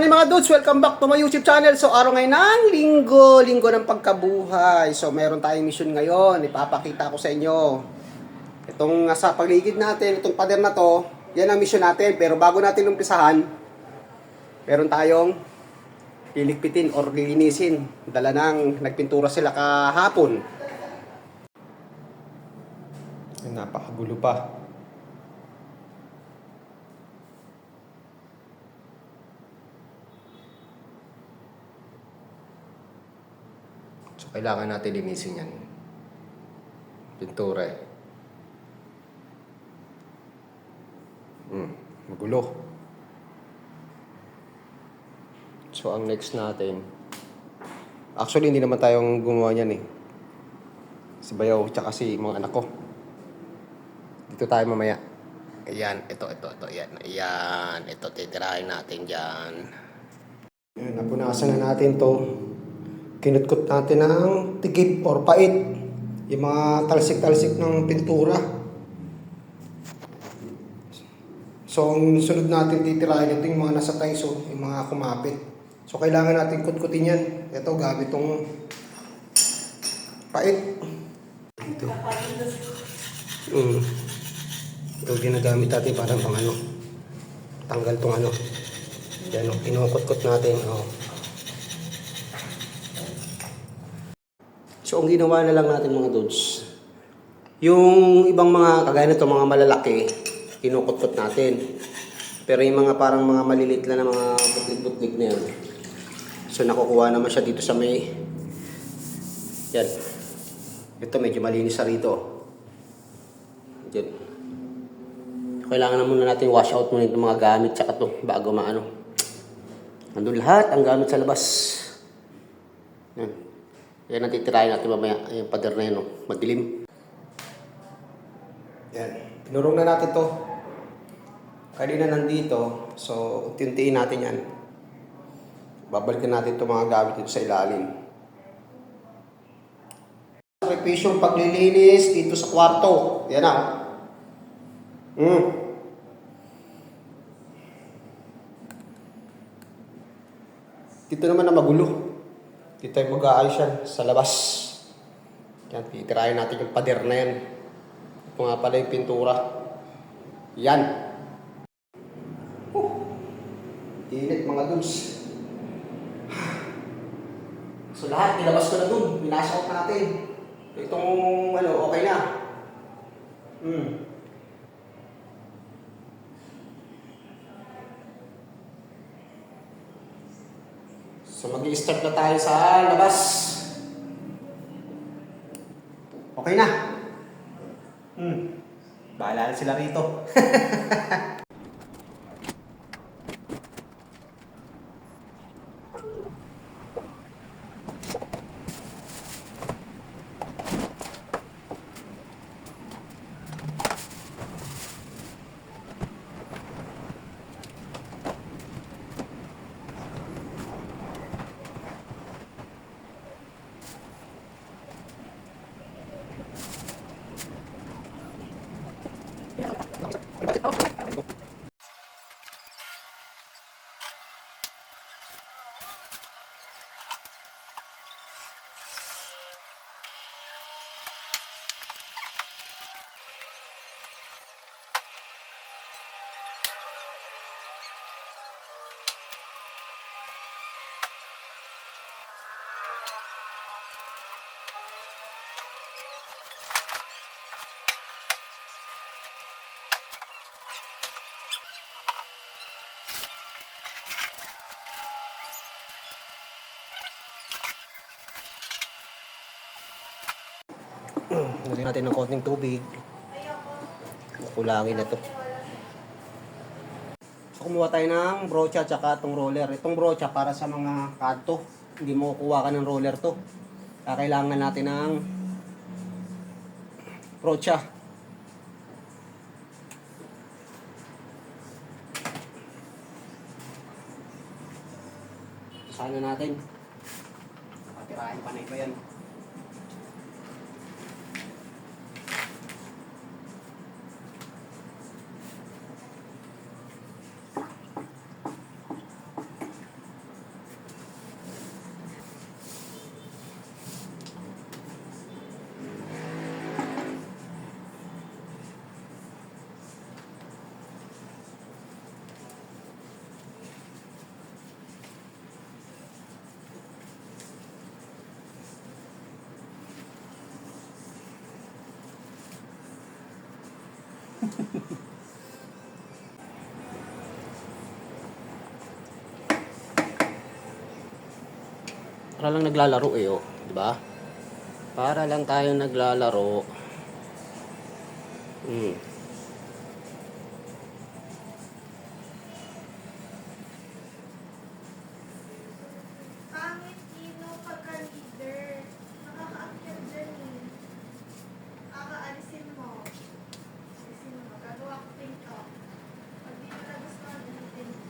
morning mga dudes! Welcome back to my YouTube channel. So araw ngayon ng linggo ng pagkabuhay. So meron tayong mission ngayon. Ipapakita ko sa inyo. Itong nasa paligid natin, itong pader na to, yan ang mission natin. Pero bago natin umpisahan, meron tayong lilikpitin or lilinisin. Dala nang nagpintura sila kahapon. Napakagulo pa. So, kailangan natin linisin yan. Pintura eh. Magulo. So, ang next natin, actually, hindi naman tayong gumawa niyan eh. Si Bayaw, tsaka si mga anak ko. Dito tayo mamaya. Ayan, ito, yan. Ayan, ito, titirahin natin dyan. Ayan, napunasan na natin to. Kinutkot natin ng tigib or pait. Yung mga talsik-talsik ng pintura. So, ang sunod natin titirahin ito yung mga nasa taiso, yung mga kumapit. So, kailangan natin kutkutin yan. Ito, gamit itong pait. Ito. Ito ginagamit natin parang pang ano. Tanggal tong ano. Yan o, kinukutkot natin. O. So, ang ginawa na lang natin mga dudes, yung ibang mga kagaya nito, mga malalaki, kinukutkot natin. Pero yung mga parang mga malilit lang na mga butlig-butlig na yan. So, nakukuha naman siya dito sa may, yan. Ito, medyo malinis sa rito. Yan. Kailangan na muna natin wash out muna itong mga gamit tsaka ito bago maano. Nandun lahat ang gamit sa labas. Yan. Yan ang titirahin natin mamaya. Yung pader na yun, no? Madilim. Yan. Pinurong na natin to. Kanina nandito. So, unti-untiin natin yan. Babalikan natin itong mga gamit dito sa ilalim. Sakripisyong paglilinis dito sa kwarto. Yan na. Dito naman na magulo. Dito tayo mag-aayos yan sa labas. Yan, titirahin natin yung pader na yan. Ito nga pala yung pintura. Yan. Init mga dudes. So lahat, nilabas ko na dun. Minash out natin. Itong ano, okay na. So mag-i-start na tayo sa labas. Okay na. Bahala na sila rito. Lagyan natin ng konting tubig. Kulangin na to. So kumuha tayo ng brocha tsaka itong roller. Itong brocha para sa mga kanto. Hindi mo kuha ka ng roller to. Kailangan natin ng brocha. Sana natin. Nakatirahin pa na iba yan. Para lang naglalaro eh, oh. Diba? Para lang tayo naglalaro. Hmm. Pangit Kino pagka-leader. Nakaka-akyat dyan eh. Alisin mo. Alisin mo. Gagawa ko pinto. Pag di mo nagustuhan, alisin mo.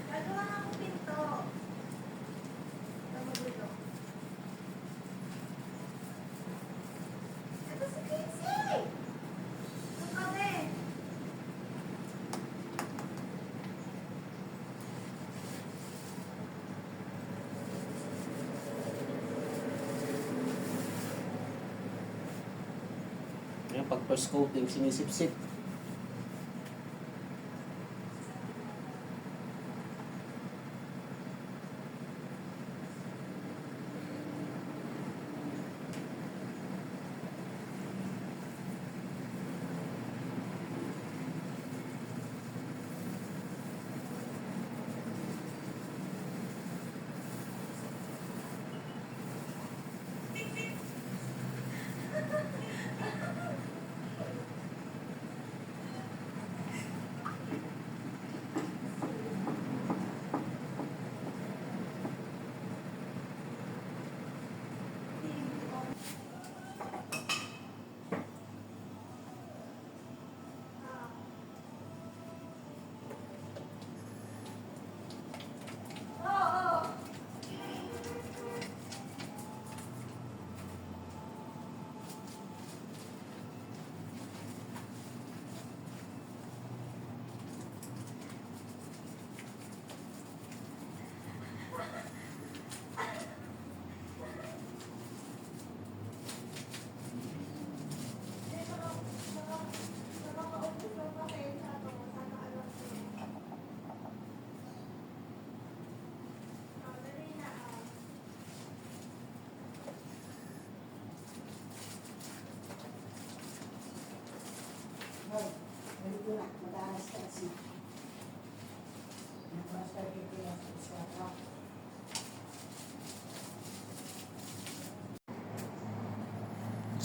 Gagawa nga ako pinto. Ito magulo. Ito si Casey! Ito kami. Yung pag first coating, sinisip-sip.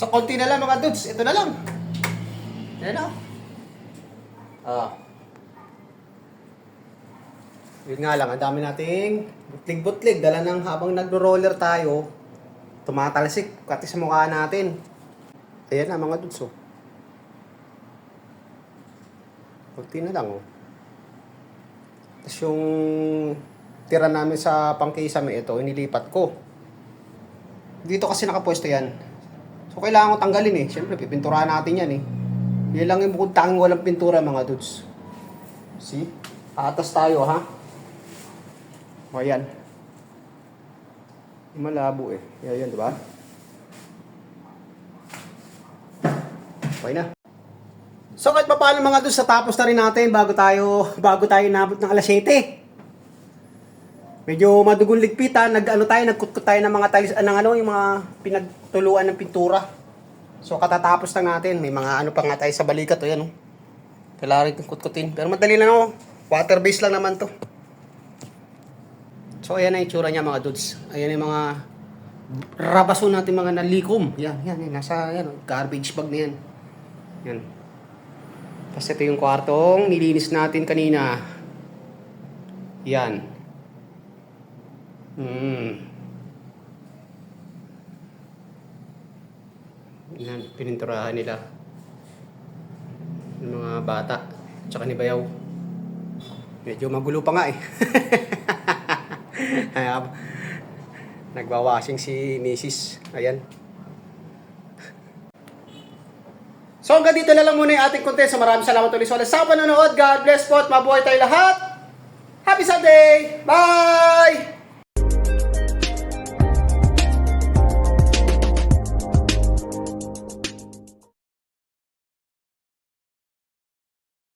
So, konti na lang mga dudes. Ito na lang. Ayan na. Yun nga lang, ang dami nating butlig-butlig. Dala ng habang nagro-roller tayo, tumatalsik pati sa mukha natin. Ayan na mga dudes, oh. Konti na lang, oh. Tapos yung tira namin sa pangkisame ito, inilipat ko. Dito kasi nakapwesto yan. So, kailangan ko tanggalin eh. Siyempre, pipinturahan natin yan eh. Yan lang yung bukod tanging walang pintura mga dudes. See? Atas tayo ha. O, ayan. Malabo eh. Yan, diba? Okay na. So, kahit pa paano mga dudes, natapos na rin natin bago tayo nabot ng alas 7. Medyo madugong ligpitan, nagkutkot tayo ng mga tiles, yung mga pinagtuluan ng pintura. So katatapos na natin, may mga ano pa nga tayo sa balikat, yan, oh. Kailangan rin kutkutin. Pero madali lang, oh. Water based lang naman to. So ayan na yung tsura niya mga dudes. Ayan yung mga rabaso natin mga nalikom. Yan, nasa garbage bag na yan. Yan. Tapos ito yung kwartong nilinis natin kanina. Yan. Yan, pininturahan nila yung mga bata tsaka ni Bayaw. Medyo magulo pa nga eh. Nagwawashing si Mrs. Ayan. So hanggang dito na lang muna yung ating content. So maraming salamat ulit sa panonood. God bless po at mabuhay tayo lahat. Happy Sunday! Bye!